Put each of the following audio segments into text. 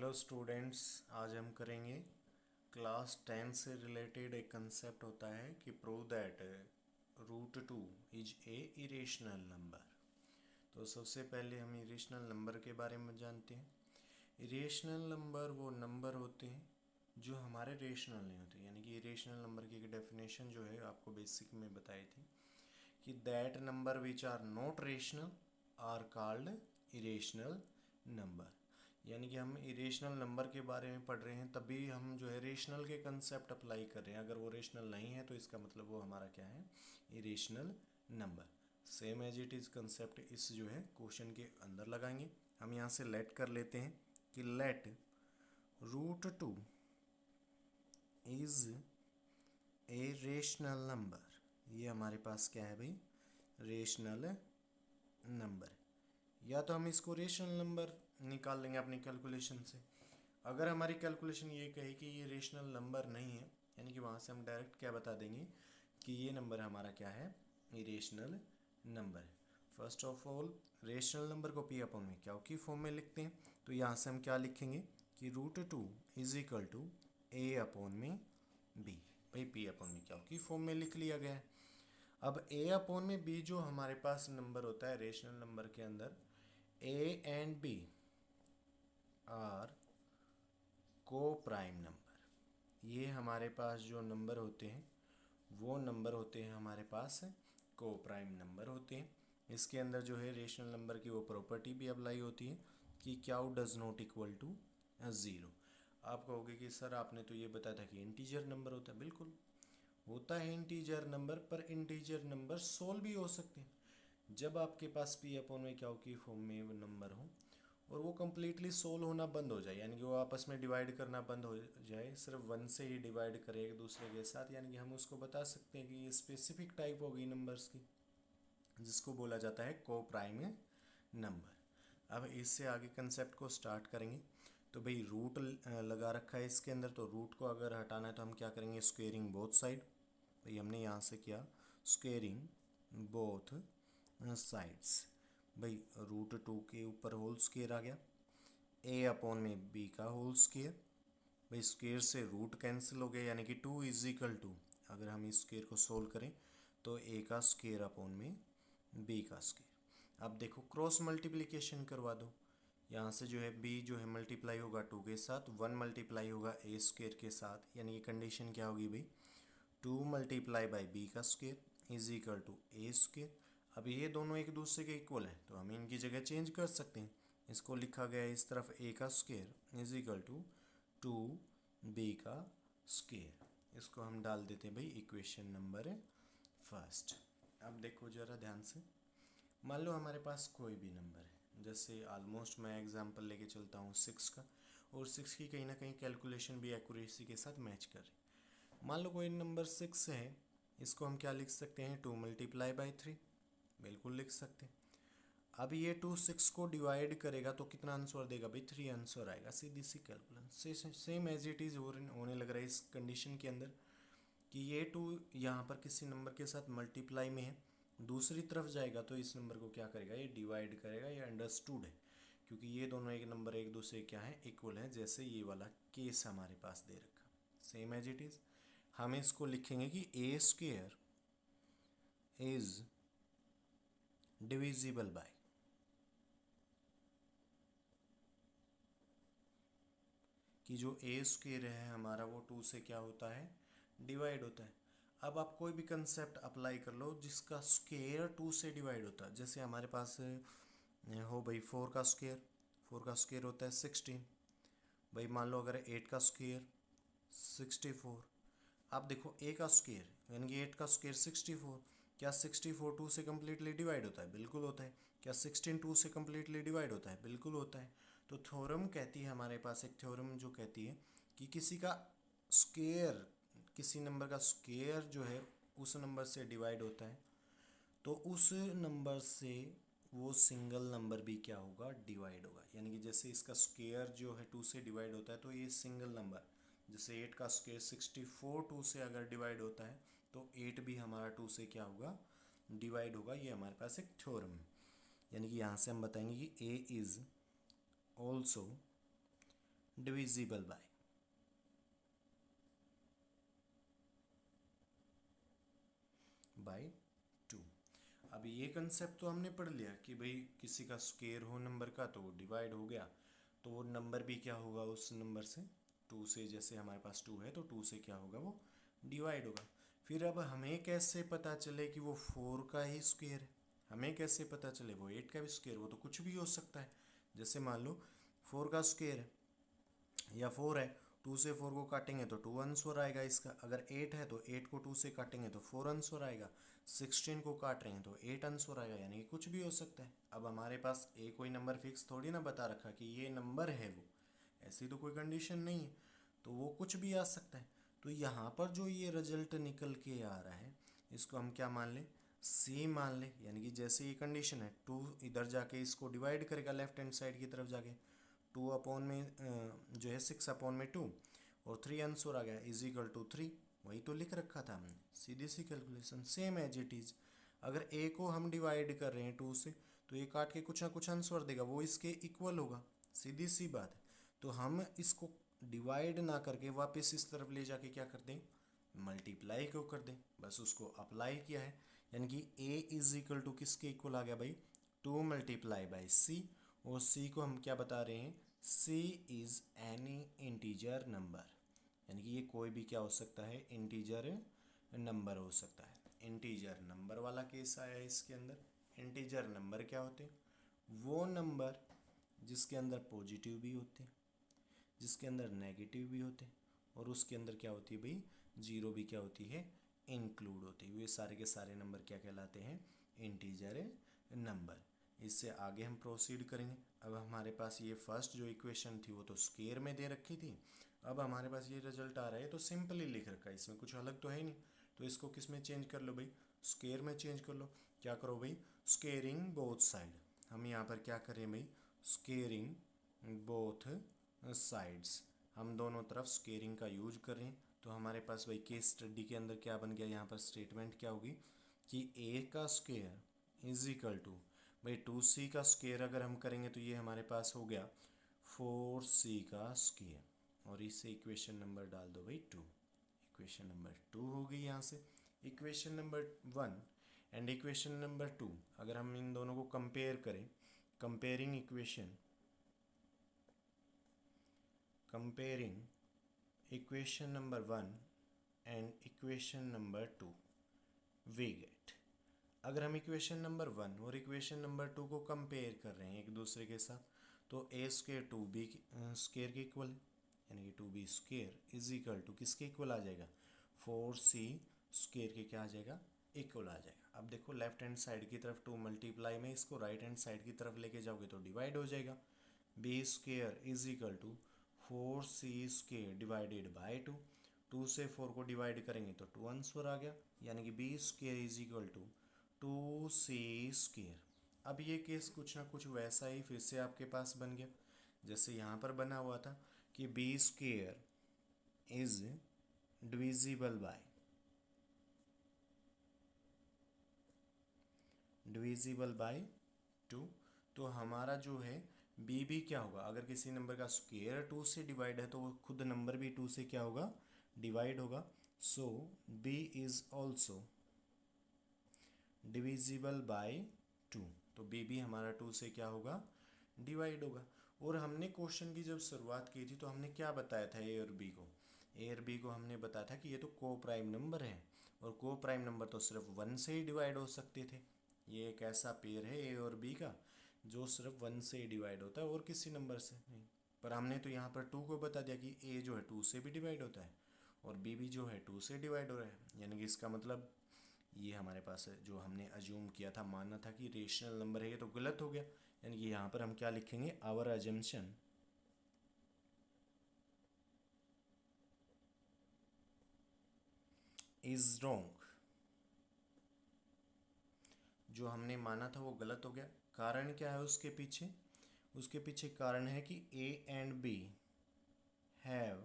Hello students, आज हम करेंगे क्लास 10 से रिलेटेड एक कंसेप्ट होता है कि prove that root two is a irrational number. तो सबसे पहले हम इरेशनल नंबर के बारे में जानते हैं। इरेशनल नंबर वो नंबर होते हैं जो हमारे रेशनल नहीं होते, यानी कि इरेशनल नंबर की एक डेफिनेशन जो है आपको बेसिक में बताई थी कि that number which are not rational are called irrational number. यानी कि हम इरेशनल नंबर के बारे में पढ़ रहे हैं तभी हम जो है रेशनल के कंसेप्ट अप्लाई कर रहे हैं। अगर वो रेशनल नहीं है तो इसका मतलब वो हमारा क्या है, irrational number. Same as it is concept इस जो है क्वेश्चन के अंदर लगाएंगे। हम यहाँ से लेट कर लेते हैं कि let root two is a rational number. ये हमारे पास क्या है भाई, रेशनल नंबर। या तो हम इसको रेशनल नंबर निकाल लेंगे अपनी कैलकुलेशन से। अगर हमारी कैलकुलेशन ये कहे कि ये रेशनल नंबर नहीं है, यानी कि वहाँ से हम डायरेक्ट क्या बता देंगे कि ये नंबर हमारा क्या है, इरेशनल नंबर है। First of all rational number को पी अपॉन में क्या की फॉर्म में लिखते हैं, तो यहाँ से हम क्या लिखेंगे कि root two is equal to A upon में बी। भाई पी अपॉन में क्या की फॉर्म में लिख लिया गया है। अब ए अपॉन में बी जो हमारे पास नंबर होता है रेशनल नंबर के अंदर, ए एंड बी आर को प्राइम नंबर। ये हमारे पास जो नंबर होते हैं वो नंबर होते हैं हमारे पास को प्राइम नंबर होते हैं। इसके अंदर जो है रेशनल नंबर की वो प्रॉपर्टी भी अप्लाई होती है कि क्याउ does not equal to zero. आप कहोगे कि सर आपने तो ये बताया था कि इंटीजर नंबर होता है। बिल्कुल होता है इंटीजर नंबर, पर इंटीजर नंबर सोल्व भी हो सकते हैं जब आपके पास पी अपॉन में क्या की फॉर्म में वो नंबर हो और वो कम्प्लीटली सोल्व होना बंद हो जाए, यानी कि वो आपस में डिवाइड करना बंद हो जाए, सिर्फ वन से ही डिवाइड करे एक दूसरे के साथ, यानी कि हम उसको बता सकते हैं कि ये स्पेसिफिक टाइप होगी नंबर्स की जिसको बोला जाता है को प्राइम नंबर। अब इससे आगे कंसेप्ट को स्टार्ट करेंगे। तो भाई रूट लगा रखा है इसके अंदर, तो रूट को अगर हटाना है तो हम क्या करेंगे, स्क्वेयरिंग बोथ साइड। भाई हमने यहाँ से किया स्क्वेयरिंग बोथ साइड्स। भाई रूट टू के ऊपर होल स्क्वेयर आ गया, ए अपॉन में बी का होल स्क्वेयर। भाई स्क्वेयर से रूट कैंसिल हो गया, यानी कि टू इज इक्वल टू, अगर हम इस स्क्वेयर को सोल्व करें तो ए का स्क्वेयर अपॉन में बी का स्क्वेयर। अब देखो क्रॉस मल्टीप्लिकेशन करवा दो, यहाँ से जो है बी जो है मल्टीप्लाई होगा टू के साथ, वन मल्टीप्लाई होगा ए स्क्वेयर के साथ, यानी कि कंडीशन क्या होगी भाई, टू मल्टीप्लाई बाई बी का square is equal to A square. अब ये दोनों एक दूसरे के इक्वल हैं तो हम इनकी जगह चेंज कर सकते हैं। इसको लिखा गया है इस तरफ ए का square is equal to two B का स्क्वेयर। इसको हम डाल देते हैं भाई इक्वेशन नंबर फर्स्ट। अब देखो ज़रा ध्यान से, मान लो हमारे पास कोई भी नंबर है, जैसे ऑलमोस्ट मैं एग्जांपल लेके चलता हूँ सिक्स का, और सिक्स की कहीं ना कहीं कैलकुलेशन भी एक्यूरेसी के साथ मैच कर रही। मान लो कोई नंबर सिक्स है, इसको हम क्या लिख सकते हैं, टू मल्टीप्लाई बाई थ्री। बिल्कुल लिख सकते हैं। अब ये टू सिक्स को डिवाइड करेगा तो कितना आंसर देगा भाई, थ्री आंसर आएगा। सीधी सी calculation same as it is होने लग रहा है इस कंडीशन के अंदर कि ये टू यहाँ पर किसी नंबर के साथ मल्टीप्लाई में है, दूसरी तरफ जाएगा तो इस नंबर को क्या करेगा, ये डिवाइड करेगा। ये अंडरस्टूड है क्योंकि ये दोनों एक नंबर एक दूसरे क्या है, इक्वल है, जैसे ये वाला केस हमारे पास दे रखा। सेम एज इट इज़ हम इसको लिखेंगे कि ए स्क्वेयर इज डिविजिबल बाय, कि जो ए स्क्वेयर है हमारा वो टू से क्या होता है, डिवाइड होता है। अब आप कोई भी कंसेप्ट अप्लाई कर लो जिसका स्क्वेयर टू से डिवाइड होता है, जैसे हमारे पास हो भाई फोर का स्क्वेयर, फोर का स्क्वेयर होता है सिक्सटीन। भाई मान लो अगर एट का स्क्वेयर सिक्सटी फोर। आप देखो ए का स्क्वेयर यानी कि एट का स्क्वेयर सिक्सटी फोर, क्या सिक्सटी फोर टू से कम्प्लीटली डिवाइड होता है, बिल्कुल होता है। क्या सिक्सटीन टू से कम्प्लीटली डिवाइड होता है, बिल्कुल होता है। तो थ्योरम कहती है, हमारे पास एक थ्योरम जो कहती है कि किसी का स्क्वेयर, किसी नंबर का स्क्वेयर जो है उस नंबर से डिवाइड होता है तो उस नंबर से वो सिंगल नंबर भी क्या होगा, डिवाइड होगा। यानी कि जैसे इसका स्क्वेयर जो है टू से डिवाइड होता है तो ये सिंगल नंबर, जैसे एट का स्क्वेयर सिक्सटी फोर टू से अगर डिवाइड होता है तो एट भी हमारा टू से क्या होगा, डिवाइड होगा। ये हमारे पास एक थ्योरम है। यानी कि यहाँ से हम बताएंगे कि A is also divisible by 2। अब ये कंसेप्ट तो हमने पढ़ लिया कि भाई किसी का स्क्वायर हो नंबर का तो वो डिवाइड हो गया, तो वो नंबर भी क्या होगा उस नंबर से, 2 से, जैसे हमारे पास 2 है तो 2 से क्या होगा वो डिवाइड होगा। फिर अब हमें कैसे पता चले कि वो 4 का ही स्क्वायर है, हमें कैसे पता चले वो 8 का भी स्क्वायर, वो तो कुछ भी हो सकता है। जैसे मान लो 4 का स्क्वायर है या 4 है, 2 से 4 को काटेंगे तो 2 आंसर आएगा इसका। अगर 8 है तो 8 को 2 से काटेंगे तो 4 आंसर आएगा। 16 को काट रहे हैं तो 8 आंसर आएगा, यानी कि कुछ भी हो सकता है। अब हमारे पास कोई नंबर फिक्स थोड़ी ना बता रखा कि ये नंबर है, वो ऐसी तो कोई कंडीशन नहीं है, तो वो कुछ भी आ सकता है। तो यहाँ पर जो ये रिजल्ट निकल के आ रहा है इसको हम क्या मान लें, सी मान लें। यानी कि जैसे ये कंडीशन है 2 इधर जाके इसको डिवाइड करेगा लेफ्ट हैंड साइड की तरफ जाके, 2 अपॉन में जो है 6 अपॉन में 2 और 3 आंसर आ गया इज इक्वल टू 3। वही तो लिख रखा था हमने, सीधी सी calculation, same as it is. अगर ए को हम डिवाइड कर रहे हैं 2 से तो ये काट के कुछ ना कुछ आंसर देगा, वो इसके इक्वल होगा, सीधी सी बात है। तो हम इसको डिवाइड ना करके वापस इस तरफ ले जाके क्या कर दें, मल्टीप्लाई को कर दें, बस उसको अप्लाई किया है। यानी कि ए इज इक्वल टू किसके इक्वल आ गया भाई, 2 मल्टीप्लाई बाई सी, और सी को हम क्या बता रहे हैं, सी इज एनी इंटीजर नंबर। यानी कि ये कोई भी क्या हो सकता है, इंटीजर नंबर हो सकता है। इंटीजर नंबर वाला केस आया है इसके अंदर। इंटीजर नंबर क्या होते हैं, वो नंबर जिसके अंदर पॉजिटिव भी होते हैं, जिसके अंदर नेगेटिव भी होते हैं, और उसके अंदर क्या होती है भाई, जीरो भी क्या होती है, इंक्लूड होती है। ये सारे के सारे नंबर क्या कहलाते हैं, इंटीजर नंबर। इससे आगे हम प्रोसीड करेंगे। अब हमारे पास ये फर्स्ट जो इक्वेशन थी वो तो स्क्वायर में दे रखी थी, अब हमारे पास ये रिजल्ट आ रहा है तो सिंपली लिख रखा है, इसमें कुछ अलग तो है नहीं। तो इसको किस में चेंज कर लो भाई, स्क्वायर में चेंज कर लो। क्या करो भाई, स्क्वेयरिंग बोथ साइड। हम यहाँ पर क्या करें भाई, स्क्वेयरिंग बोथ साइड्स, हम दोनों तरफ स्क्वेयरिंग का यूज कर रहे हैं। तो हमारे पास भाई केस स्टडी के अंदर क्या बन गया, यहाँ पर स्टेटमेंट क्या होगी कि ए का स्क्वायर इज इक्वल टू भाई 2c का स्क्वायर अगर हम करेंगे तो ये हमारे पास हो गया 4c का स्क्वायर, और इससे इक्वेशन नंबर डाल दो भाई 2। इक्वेशन नंबर 2 हो गई यहाँ से। Equation number 1 and equation number 2 अगर हम इन दोनों को कंपेयर करें, comparing equation number 1 and equation number 2 we get. अगर हम इक्वेशन नंबर 1 और इक्वेशन नंबर 2 को कंपेयर कर रहे हैं एक दूसरे के साथ, तो ए स्क्वेयर 2b स्क्वेयर के इक्वल है, यानी कि 2b square is equal to किसके इक्वल आ जाएगा, 4c स्क्वेयर के क्या आ जाएगा, इक्वल आ जाएगा। अब देखो लेफ्ट हैंड साइड की तरफ 2 मल्टीप्लाई में इसको राइट हैंड साइड की तरफ लेके जाओगे तो डिवाइड हो जाएगा। B square is equal to 4c square divided by 2, 2 से 4 को डिवाइड करेंगे तो 2 आंसर आ गया, यानी कि B square is equal to 2c square. अब ये केस कुछ ना कुछ वैसा ही फिर से आपके पास बन गया जैसे यहाँ पर बना हुआ था कि B square is divisible by 2। तो हमारा जो है बी भी क्या होगा, अगर किसी नंबर का स्क्वायर 2 से डिवाइड है तो वो खुद नंबर भी 2 से क्या होगा, डिवाइड होगा। So B is also divisible by 2, तो बी भी हमारा 2 से क्या होगा, डिवाइड होगा। और हमने क्वेश्चन की जब शुरुआत की थी तो हमने क्या बताया था, ए और बी को, ए और बी को हमने बताया था कि ये तो को प्राइम नंबर है, और को प्राइम नंबर तो सिर्फ 1 से ही डिवाइड हो सकते थे। ये एक ऐसा पेयर है ए और बी का जो सिर्फ 1 से ही डिवाइड होता है और किसी नंबर से नहीं। पर हमने तो यहाँ पर 2 को बता दिया कि ए जो है 2 से भी डिवाइड होता है और बी भी जो है 2 से डिवाइड हो रहा है, यानी कि इसका मतलब ये हमारे पास है जो हमने अज्यूम किया था, मानना था कि रेशनल नंबर है, ये तो गलत हो गया। यानी कि यहाँ पर हम क्या लिखेंगे, आवर अजम्पशन इज रॉन्ग। जो हमने माना था वो गलत हो गया। कारण क्या है उसके पीछे, उसके पीछे कारण है कि A and B have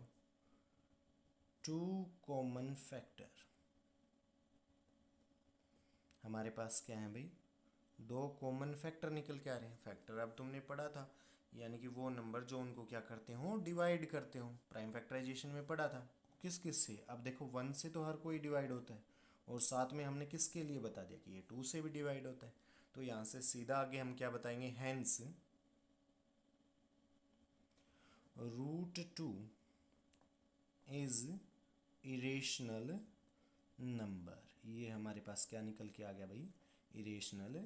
2 common factor. हमारे पास क्या है भाई, 2 कॉमन फैक्टर निकल के आ रहे हैं। फैक्टर अब तुमने पढ़ा था यानी कि वो नंबर जो उनको क्या करते हो, डिवाइड करते हो। प्राइम फैक्टराइजेशन में पढ़ा था किस किस से। अब देखो 1 से तो हर कोई डिवाइड होता है, और साथ में हमने किसके लिए बता दिया कि ये 2 से भी डिवाइड होता है। तो यहाँ से सीधा आगे हम क्या बताएंगे, हैंस √2 इज इरेशनल नंबर। ये हमारे पास क्या निकल के आ गया भाई, इरेशनल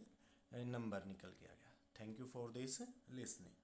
नंबर निकल के आ गया। Thank you for this listening.